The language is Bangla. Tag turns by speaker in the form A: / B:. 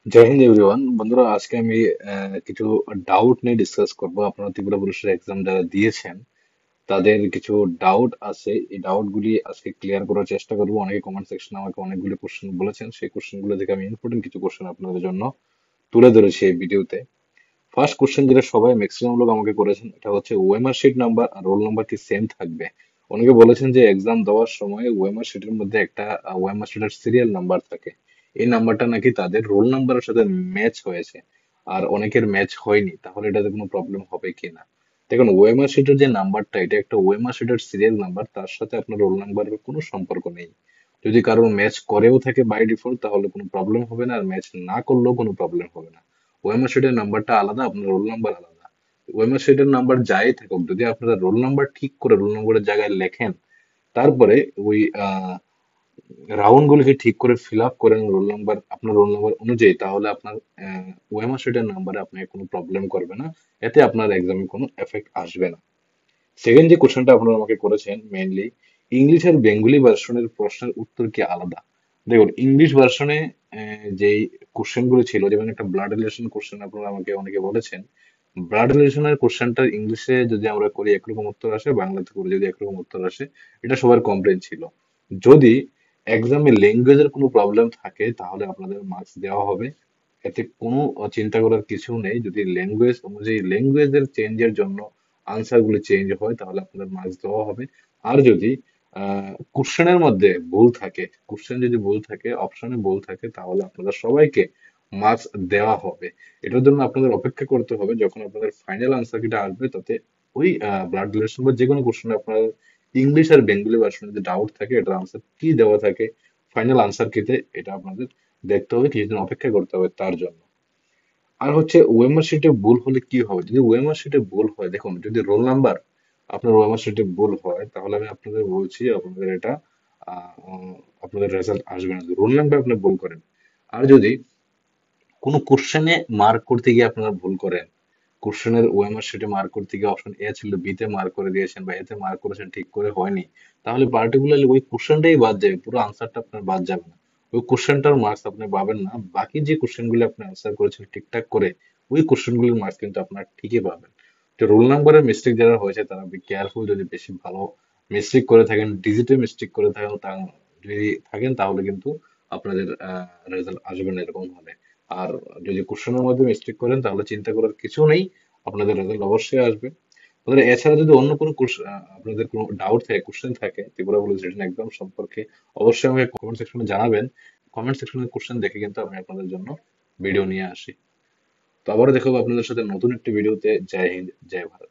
A: জয় হিন্দ এভরিওয়ান। বন্ধুরা, আজকে আমি কিছু ডাউট নিয়ে ডিসকাস করব। আপনারা ত্রিপুরা পুলিশের এক্সাম যারা দিয়েছেন তাদের কিছু ডাউট আছে, এই ডাউট গুলি আজকে ক্লিয়ার করার চেষ্টা করব। অনেকে কমেন্ট সেকশনে আমাকে অনেকগুলো কোশ্চেন বলেছেন, সেই কোশ্চেন গুলো থেকে আমি ইম্পর্টেন্ট কিছু কোশ্চেন আপনাদের জন্য তুলে ধরেছি এই ভিডিওতে। ফার্স্ট কোশ্চেন যেটা সবাই ম্যাক্সিমাম লোক আমাকে করেছেন, এটা হচ্ছে ওএমআর শিট নাম্বার আর রোল নাম্বার কি সেম থাকবে। অনেকে বলেছেন যে এক্সাম দেওয়ার সময় ওএমআর শিটের মধ্যে একটা ওএমআর শিটের সিরিয়াল নাম্বার থাকে, এই নাম্বারটা নাকি তাদের রোল নাম্বারের সাথে ম্যাচ হয়েছে, আর অনেকের ম্যাচ হয়নি। তাহলে এটাতে কোনো প্রবলেম হবে কিনা? দেখুন, ওএমআর শিটের যে নাম্বারটা, এটা একটা ওএমআর শিটের সিরিয়াল নাম্বার, তার সাথে আপনার রোল নাম্বারের কোনো সম্পর্ক নেই। যদি কারোর ম্যাচ করেও থাকে বাই ডিফল্ট, তাহলে কোনো প্রবলেম হবে না, আর ম্যাচ না করলেও কোনো প্রবলেম হবে না। ওএমআর শিটের নাম্বারটা আলাদা, আপনার রোল নাম্বার আলাদা। ওএমআর শিটের নাম্বার যাই থাকুক, যদি আপনারা রোল নাম্বার ঠিক করে রোল নাম্বারের জায়গায় লেখেন, তারপরে ওই রাউন্ড গুলিকে ঠিক করে ফিল আপ করেন রোল নাম্বার, আপনার রোল নাম্বার অনুযায়ী, তাহলে আপনার ওএমআর শিটের নাম্বারে আপনাকে কোনো প্রবলেম করবে না। এতে আপনার এক্সামে কোনো এফেক্ট আসবে না। সেকেন্ড যে কোশ্চেনটা আপনারা আমাকে করেছেন মেইনলি, ইংলিশ আর বেঙ্গলি ভার্সনের প্রশ্নের উত্তর কি আলাদা? দেখুন, ইংলিশ ভার্সনে যেই কোশ্চেন গুলো ছিল, যেমন একটা ব্লাড রিলেশন কোশ্চেন আপনারা আমাকে অনেকে বলেছেন, ব্লাড রিলেশনের কোশ্চেনটা ইংলিশে যদি আমরা করি একরকম উত্তর আসে, বাংলাতে করে যদি একরকম উত্তর আসে। এটা সবার কমপ্লেন ছিল। যদি এক্সামে ল্যাঙ্গুয়েজের কোনো প্রবলেম থাকে, তাহলে আপনাদের মার্কস দেওয়া হবে। এতে কোনো চিন্তা করার কিছু নেই। যদি ল্যাঙ্গুয়েজ অনুযায়ী ল্যাঙ্গুয়েজের চেঞ্জের জন্য আনসার গুলো চেঞ্জ হয়, তাহলে আপনাদের মার্কস দেওয়া হবে। আর যদি কোশ্চেনের মধ্যে ভুল থাকে, কোশ্চেন যদি ভুল থাকে, অপশনে ভুল থাকে, তাহলে আপনাদের সবাইকে মার্কস দেওয়া হবে। এটার জন্য আপনাদের অপেক্ষা করতে হবে যখন আপনাদের ফাইনাল আনসার কিটা আসবে, তাতে ওই ব্লাড রিলেশন বা যে কোনো কোশ্চেনে আপনার ইংলিশ আর বেঙ্গলি ভার্সনে যে ডাউট থাকে, এটার আনসার কি দেওয়া থাকে ফাইনাল আনসার কিতে, এটা আপনাদের দেখতে হবে, কিছুদিন অপেক্ষা করতে হবে তার জন্য। আর হচ্ছে ওএমআর শিটে ভুল হলে কি হবে? যদি ওএমআর শিটে ভুল হয়, দেখুন, যদি রোল নাম্বার আপনার ওএমআর শিটে ভুল হয়, তাহলে আমি আপনাদের বলছি আপনাদের এটা আপনাদের রেজাল্ট আসবে না, রোল নাম্বার আপনি ভুল করেন। আর যদি কোনো কোশ্চেনে মার্ক করতে গিয়ে আপনারা ভুল করেন, কোশ্চেনের ওএমআর শিটে মার্ক করতে গিয়ে অপশন এ ছিল, বি তে মার্ক করে দিয়েছেন বা এতে মার্ক করেছেন, ঠিক করে হয়নি, তাহলে পার্টিকুলারলি ওই কোশ্চেনটাই বাদ যাবে, পুরো আনসারটা আপনার বাদ যাবে না। ওই কোশ্চেনটার মার্কস আপনি পাবেন না। বাকি যে কোশ্চেনগুলো আপনি আনসার করেছেন ঠিকঠাক করে, ওই কোশ্চেনগুলোর মার্কস কিন্তু আপনার ঠিকই পাবেন। তো রোল নাম্বারের মিস্টেক যারা হয়েছে তারা বি কেয়ারফুল। যদি বেশি ভালো মিস্টেক করে থাকেন, ডিজিটে মিস্টেক করে থাকেন, যদি থাকেন, তাহলে কিন্তু আপনাদের রেজাল্ট আসবে না এরকম হলে। আর যদি কোশ্চেনের মধ্যে মিস্টেক করেন, তাহলে চিন্তা করার কিছু নেই, আপনাদের রেজাল্ট অবশ্যই আসবে। আপনাদের এছাড়া যদি অন্য কোনো আপনাদের কোনো ডাউট থাকে, কোশ্চেন থাকে ত্রিপুরা পুলিশ রিটেন এক্সাম সম্পর্কে, অবশ্যই আমাকে কমেন্ট সেকশনে জানাবেন। কমেন্ট সেকশনের কোশ্চেন দেখে কিন্তু আমি আপনাদের জন্য ভিডিও নিয়ে আসি। তো আবারও দেখা হবে আপনাদের সাথে নতুন একটি ভিডিওতে। জয় হিন্দ, জয় ভারত।